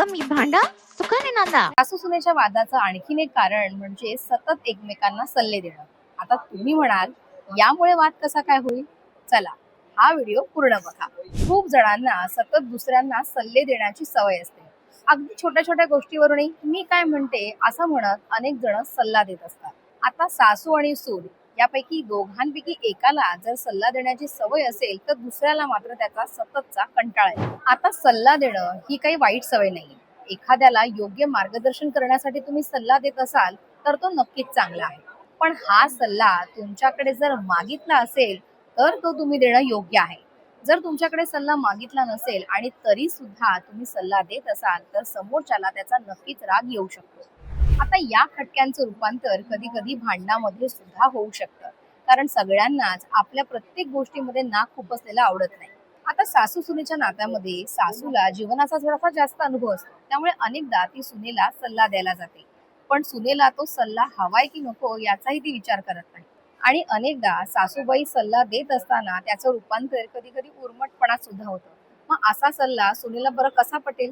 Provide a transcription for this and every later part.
कमी भांडा सुखाने नांदा. सासू सुनेच्या वादाचं आणखीन एक कारण म्हणजे सतत एकमेकांना सल्ले देणं. आता तुम्ही म्हणाल यामुळे वाद कसा काय होईल? चला हा व्हिडिओ पूर्ण बघा. खूप जणांना सतत दुसऱ्यांना सल्ले देण्याची सवय असते. अगदी छोट्या छोट्या गोष्टीवरूनही मी काय म्हणते असं म्हणत अनेक जण सल्ला देत असतात. आता सासू आणि सून यापैकी दोघांपैकी एकाला जर सल्ला देण्याची सवय असेल तर दुसऱ्याला मात्र त्याचा सततचा कंटाळा येतो. आता सल्ला देणं ही काही वाईट सवय नाही. एखाद्याला योग्य मार्गदर्शन करण्यासाठी तुम्ही सल्ला देत असाल तर तो नक्कीच चांगला आहे. पण हा सल्ला तुमच्याकडे जर मागितला असेल तर तो तुम्ही देणं योग्य आहे. जर तुमच्याकडे सल्ला मागितला नसेल आणि तरी सुद्धा तुम्ही सल्ला देत असाल तर समोरच्याला त्याचा नक्कीच राग येऊ शकतो. आता या खटक्यांचं रूपांतर कधी कधी भांडणामध्ये सुद्धा होऊ शकतं. कारण सगळ्यांनाच आपल्या प्रत्येक गोष्टीमध्ये नाक खुपसलेला आवडत नाही. आता सासू सुनेच्या नात्यामध्ये सासूला जीवनाचा थोडासा जास्त अनुभव असतो, त्यामुळे अनेकदा ती सुनेला सल्ला द्यायला जाते. पण सुनेला तो सल्ला हवाय की नको याचाही ती विचार करत नाही. आणि अनेकदा सासूबाई सल्ला देत असताना त्याचं रूपांतर कधी कधी उर्मटपणात सुद्धा होतं. मग असा सल्ला सुनेला बरं कसा पटेल?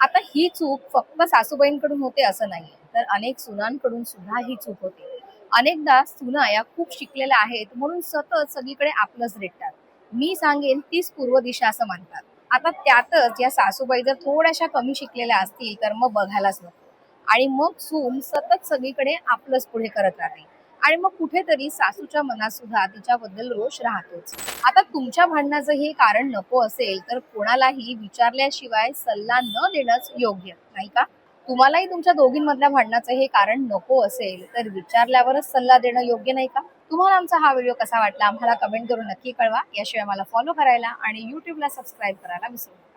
आता ही चूक फक्त सासूबाईंकडून होते असं नाहीये, तर अनेक सुनांकडून सुद्धा ही चूक होते. अनेकदा सुना या खूप शिकलेल्या आहेत म्हणून सतत सगळीकडे आपलंच रेटतात. मी सांगेन तीच पूर्व दिशा असं मानतात. आता त्यातच या सासूबाई जर थोड्याशा कमी शिकलेल्या असतील तर मग बघायलाच नको. आणि मग सून सतत सगळीकडे आपलंच पुढे करत राहते. आणि मग कुठेतरी सासूच्या मनात सुद्धा तिच्याबद्दल रोष राहतोच. आता तुमच्या भांडणाचं हे कारण नको असेल तर कोणालाही विचारल्याशिवाय सल्ला न देणंच योग्य नाही का? तुम्हालाही तुमच्या दोघींमधल्या भांडणाचं हे कारण नको असेल तर विचारल्यावरच सल्ला देणं योग्य नाही का? तुम्हाला आमचा हा व्हिडिओ कसा वाटला आम्हाला कमेंट करून नक्की कळवा. याशिवाय मला फॉलो करायला आणि युट्यूबला सबस्क्राईब करायला विसरू नका.